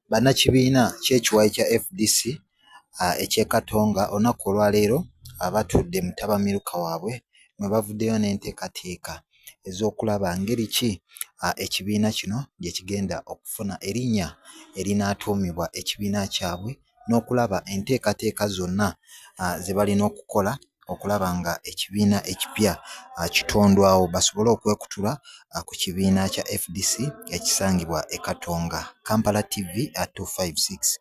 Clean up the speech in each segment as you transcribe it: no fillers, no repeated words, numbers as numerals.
Bannakibiina ky'ekiwayi kya FDC eky'e Katonga olunaku olwaleero abatudde mu ttabamiruka waabwe mwe bavuddeyo n'enteekateeka ez'okulaba ngeri ki ekibiina kino gye kigenda okufuna erinnya erinaatuumibwa ekibiina kyabwe n'okulaba enteekateeka zonna ze balina okukola okulaba nga ekibiina ekipya kitondwawo basobole okwekutula ku kibiina kya FDC ekisangibwa e Katonga. Kampala TV 256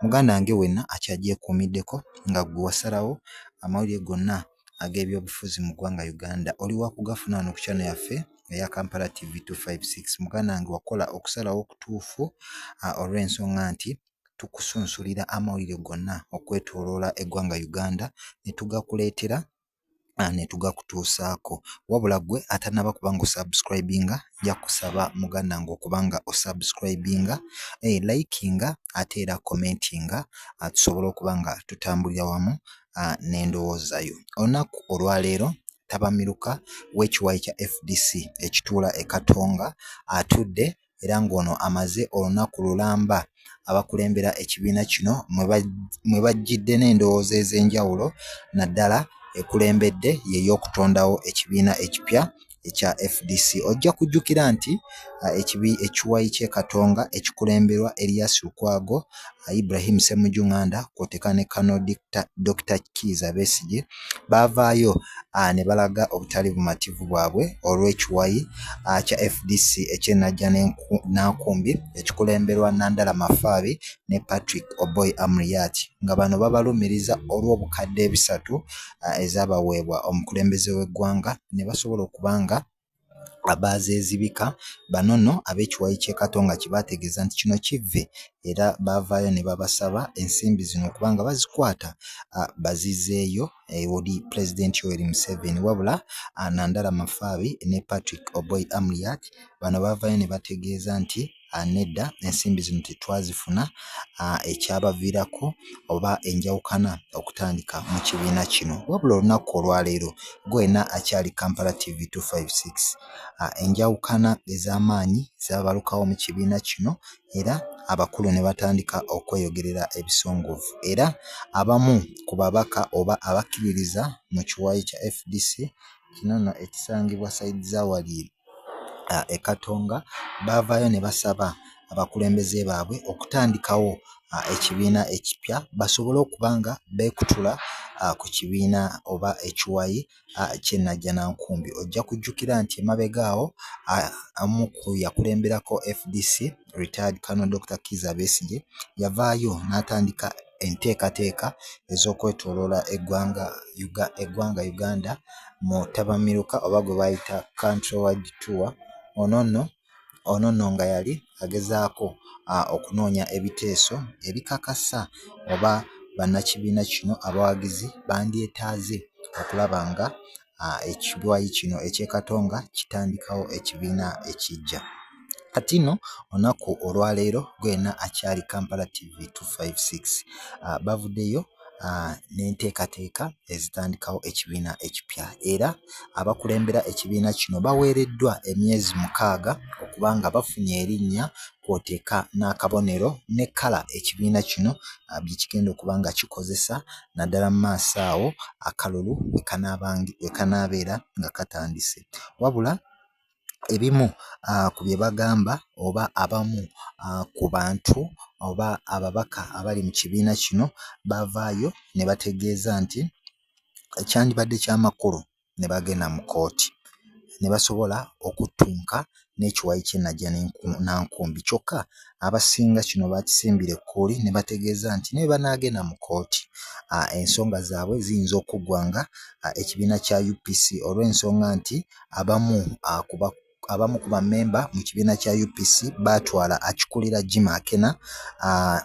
muganda wange wenna akyagyekuumiddeko nga gwe wasalawo amawulire gonna ag'ebyobufuzi mu ggwanga Uganda oli wakugafuna wano ku channel yaffe eya Kampala TV 256. Muganda wange wakola okusalawo okutuufu olw'ensonga nti tukusunsulira amawulire gonna okwetooloola eggwanga Uganda ne tugakuleetera ne tugakutuusaako. Wabula gwe atanaba kubanga osubscribinga nja kusaba muganda wange okubanga osubscribinga, likinga ate era commentinga tusobole okuba nga tutambulira wamu n'endowooza yo. Olunaku olwaleero ttabamiruka w'ekiwayi kya FDC ekituula e Katonga atudde era ng'ono amaze olunaku lulamba abakulembera ekibiina kino mwe bajjidde n'endowooza ez'enjawulo naddala ekulembedde y'ey'okutondawo ekibiina ekipya ekya FDC. Ojja kujjukira nti ekiwayi ky'e Katonga ekikulemberwa Erias Lukwago, Ibrahim Ssemujju kw'oteeka ne Kano Dr. Kizza Besigye baavaayo ne balaga obutali bumativu bwabwe olw'ekiwayi kya FDC eky'Ennajja Nankumbi ekikulemberwa Nandala Mafaabi ne Patrick Oboy Amuriat nga bano babalumiriza olw'obukadde 3 ezaabaweebwa omukulembeze w'eggwanga ne basobola okuba nga abazeezibika. Bano nno ab'ekiwayi ky'e Katonga kye baategeeza nti kino kivve era baavaayo ne babasaba ensimbi zino okuba nga bazikwata bazizeeyo eri Pulezidenti Yoweri Museveni. Wabula Nandala Mafaabi ne Patrick Oboy Amuriat bano baavaayo ne bategeeza nti nedda ensimbi zino tetwazifuna, ekyabaviirako oba enjawukana okutandika mu kibiina kino. Wabula olunaku olwaleero gwena akyali Kampala TV 256 enjawukana ez'amaanyi zaabalukawo mu kibiina kino era abakulu ne batandika okweyogerera ebisongovu era abamu ku babaka oba abakkiririza mu kiwayi kya FDC kino nno ekisangibwa sayidi zaawali e Katonga baavaayo ne basaba abakulembeze baabwe okutandikawo ekibiina ekipya basobole okuba nga beekutula ku kibiina oba ekiwayi ky'Ennajja Nankumbi. Ojja kujjukira nti emabegaawo omu ku yakulemberako FDC retired Colonel Dr. Kizza Besigye yavaayo n'atandika enteekateeka ez'okwetooloola eggwanga Uganda mu ttabamiruka oba gwe bayita countrywide tour. Ono nno nga yali agezaako okunoonya ebiteeso ebikakasa oba bannakibiina kino abawagizi bandyetaaze okulaba nga ekiwayi kino eky'e Katonga kitandikawo ekibiina ekijja. Kati nno olunaku olwaleero gwena akyali Kampala TV 256 bavuddeyo n'enteekateeka ezitandikawo ekibiina ekipya era abakulembera ekibiina kino baweereddwa emyezi 6 okuba nga bafunye erinnya kw'oteeka n'akabonero ne kkala ekibiina kino bye kigenda okuba nga kikozesa naddala mu maaso awo akalulu we kanaabeera nga katandise. Wabula ebimu ku bye bagamba oba abamu ku bantu oba ababaka abali mu kibiina kino baavaayo ne bategeeza nti ekyandibadde ky'amakulu ne bagenda mu kkooti ne basobola okuttunka n'ekiwayi ky'Ennajja Nankumbi kyokka abasinga kino bakisimbira ekkuuli ne bategeeza nti ne banaagenda mu kkooti ensonga zaabwe ziyinza okuggwanga ekibiina kya UPC olw'ensonga nti abamu ku bammemba mu kibiina kya UPC baatwala akikulira Jim Akena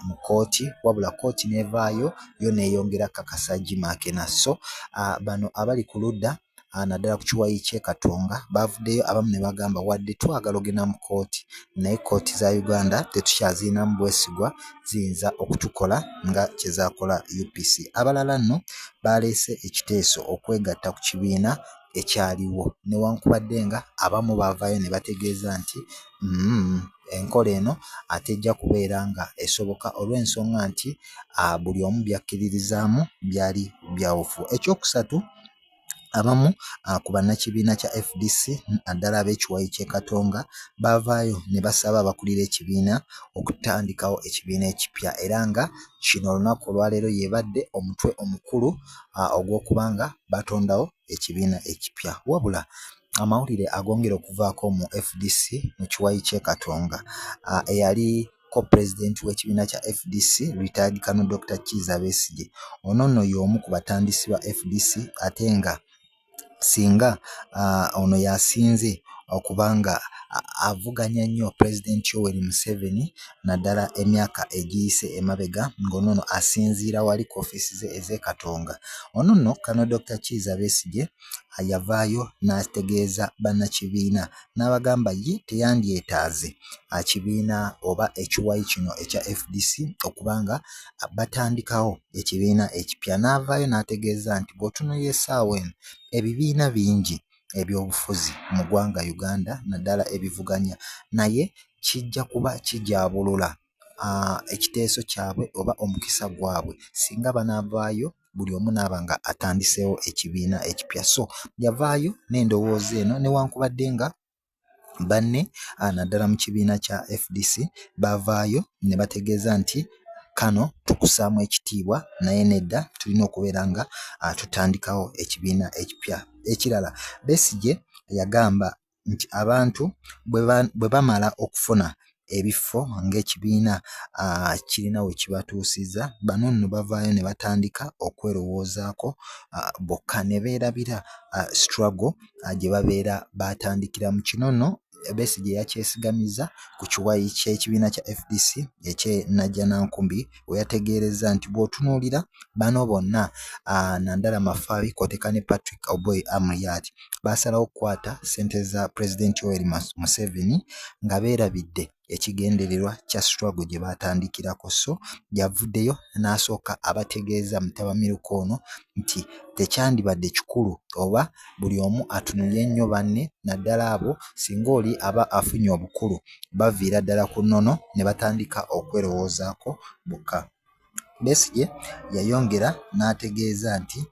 mu kkooti, wabula kkooti n'evaayo yo neeyongera kakasa Jim Akena. So bano abali ku ludda naddala ku kiwayi ky'e Katonga baavuddeyo abamu ne bagamba wadde twagala ogenda mu kkooti naye kkooti za Uganda tetukyazirinamu bwesigwa ziyinza okutukola nga kye zaakola UPC. Abalala nno baleese ekiteeso okwegatta ku kibiina ekyaliwo newankubadde nga abamu baavaayo ne bategeeza nti enkola eno ate ejja kubeera nga esoboka olw'ensonga nti buli omu byakkiririzaamu byali byawufu. Ekyokusatu, abamu ku bannakibiina kya FDC naddala ab'ekiwayi ky'e Katonga baavaayo ne basaba abakulira ekibiina okutandikawo ekibiina ekipya era nga kino olunaku olwaleero yeebadde omutwe omukulu ogw'okuba nga batondawo ekibiina ekipya. Wabula amawulire agongera okuvaako mu FDC mu kiwayi ky'e Katonga eyali co-president w'ekibiina kya FDC retired Colonel Dr. Kizza Besigye. Ono nno y'omu ku batandisi ba FDC ate nga singa ono yasinze okubanga avuganya nnyo President Yoweri Museveni naddala emyaka egiyise emabega ng'onono asinziira wali ku ofiisi ze ez'e Katonga. Ono nno Colonel Dr. Kizza Besigye yavaayo n'ategeeza bannakibiina n'abagamba ye teyandyetaaze kibiina oba ekiwayi kino ekya FDC okubanga batandikawo ekibiina ekipya. N'avaayo n'ategeeza nti bw'otunuulira essaawa eno ebibiina bingi ebyobufuzi mu ggwanga Uganda naddala ebivuganya naye kijja kuba kijaabulula ekiteeso kyabwe oba omukisa gwabwe singa banaavaayo buli omu naaba nga atandiseewo ekibiina ekipya. So yavaayo n'endowooza eno newankubadde nga banne naddala mu kibiina kya FDC baavaayo ne bategeeza nti kano tukussaamu ekitiibwa naye nedda tulina okubeera nga tutandikawo ekibiina ekipya. Ekirala, Besigye yagamba nti abantu bwe bamala okufuna ebifo ng'ekibiina kirina we kibatuusizza bano nno bavaayo ne batandika okwerowoozaako bokka ne beerabira struggle gye babeera batandikiramu. Kino nno Besigye yakyesigamiza ku kiwayi ky'ekibiina kya FDC eky'e Najjanankumbi we yategeereza nti bw'otunuulira bano bonna naddala Mafaabi kw'oteeka ne Patrick Oboi Amuriat baasalawo okukwata ssente za President Yoweri Museveni nga beerabidde ekigendererwa kya struggle gye baatandikirako. So yavuddeyo n'asooka abategeeza mutabamiruka ono nti tekyandibadde kikulu oba buli omu atunuulire ennyo banne naddala abo singa oli aba afunye obukulu baviira ddala ku nnono ne batandika okwerowoozaako bokka. Besigye yayongera n'ategeeza nti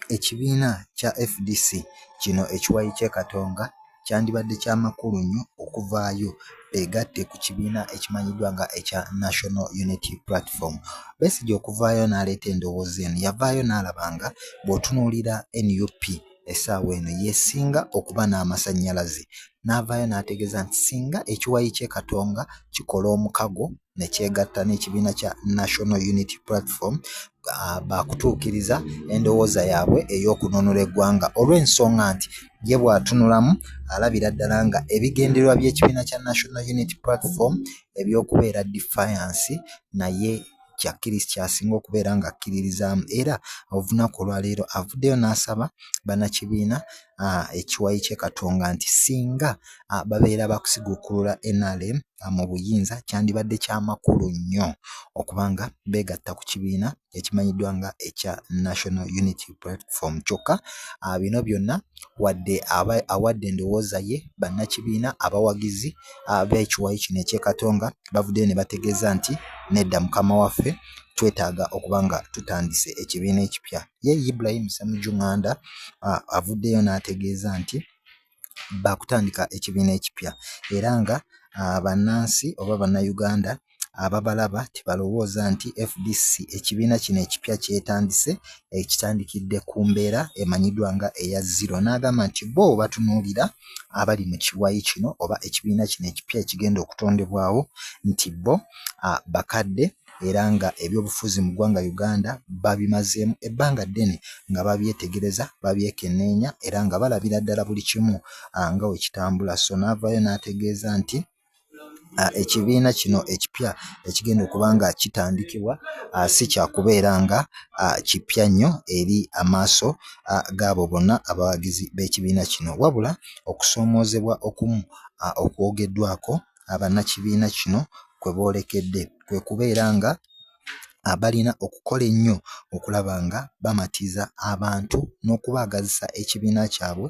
ekibiina kya FDC kino ekiwayi ky'e Katonga kyandibadde ky'amakulu nnyo okuvaayo beegatte ku kibiina ekimanyiddwa nga ekya National Unity Platform. Besigye okuvaayo n'aleeta endowooza eno yavaayo n'alaba nga bw'otunuulira NUP essaawa eno yeesinga okuba n'amasannyalaze. N'avaayo n'ategeeza nti singa ekiwayi ky'e Katonga kikola omukago ne kyegatta n'ekibiina kya National Unity Platform baakutuukiriza endowooza yaabwe ey'okununula eggwanga olw'ensonga nti ye bw'atunulamu alabira ddala nga ebigendererwa by'ekibiina kya National Unity Platform eby'okubeera defiance naye kyasinga okubeera nga akkiririzaamu era olunaku olwaleero avuddeyo n'asaba bannakibiina ekiwayi ky'e Katonga nti singa babeera bakusiguukulula NRM mu buyinza kyandibadde ky'amakulu nnyo okubanga beegatta ku kibiina ekimanyiddwa nga ekya National Unity Platform. Kyokka bino byonna wadde awadde endowooza ye bannakibiina abawagizi b'ekiwayi kino eky'e Katonga bavuddeyo ne bategeeza nti nedda mukama waffe twetaaga okuba nga tutandise ekibiina ekipya. Ye Ibrahim Ssemujju Nganda avuddeyo n'ategeeza nti baakutandika ekibiina ekipya era nga bannansi oba bannayuganda ababalaba tebalowooza nti FDC ekibiina kino ekipya kyetandise ekitandikidde ku mbeera emanyiddwa nga eya zero. N'agamba nti bo batunuulira abali mu kiwayi kino oba ekibiina kino ekipya ekigenda okutondebwawo nti bo bakadde era nga ebyobufuzi mu ggwanga Uganda babimazeemu ebbanga ddene nga babyetegereza babyekenneenya era nga balabira ddala buli kimu nga we kitambula. So n'avaayo n'ategeeza nti ekibiina kino ekipya ekigenda okuba nga kitandikibwa si kyakubeera nga kipya nnyo eri amaaso gaabo bonna abawagizi b'ekibiina kino wabula okusoomoozebwa okumu okwogeddwako abannakibiina kino kwe boolekedde kwe kubeera nga balina okukola ennyo okulaba nga bamatiza abantu n'okubaagazisa ekibiina kyabwe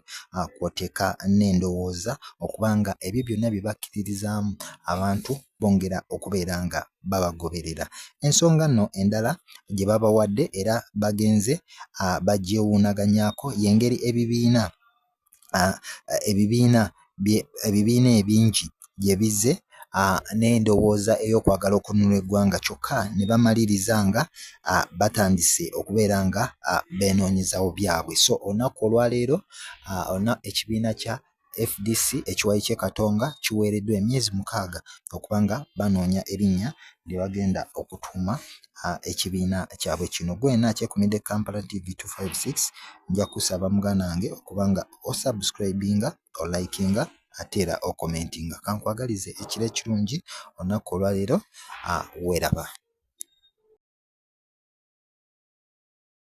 kw'oteeka n'endowooza okubanga ebyo byonna bye bakkiririzaamu abantu bongera okubeera nga babagoberera. Ensonga nno endala gye babawadde era bagenze bagyewuunaganyaako y'engeri ebibiina ebingi gye bizze n'endowooza ey'okwagala okununula eggwanga kyokka ne bamaliriza nga batandise okubeera nga beenoonyezawo byabwe. So olunaku olwaleero ekibiina kya FDC ekiwayi ky'e Katonga kiweereddwa emyezi 6 okuba nga banoonya erinnya lye bagenda okutuuma ekibiina kyabwe kino. Gwe yenna akyekuumidde Kampala TV 256 nja kusaba muganda wange okuba nga osubscribinga olikinga ate era okomentinga. Kankwagalize ekiro ekirungi olunaku olwaleero weeraba.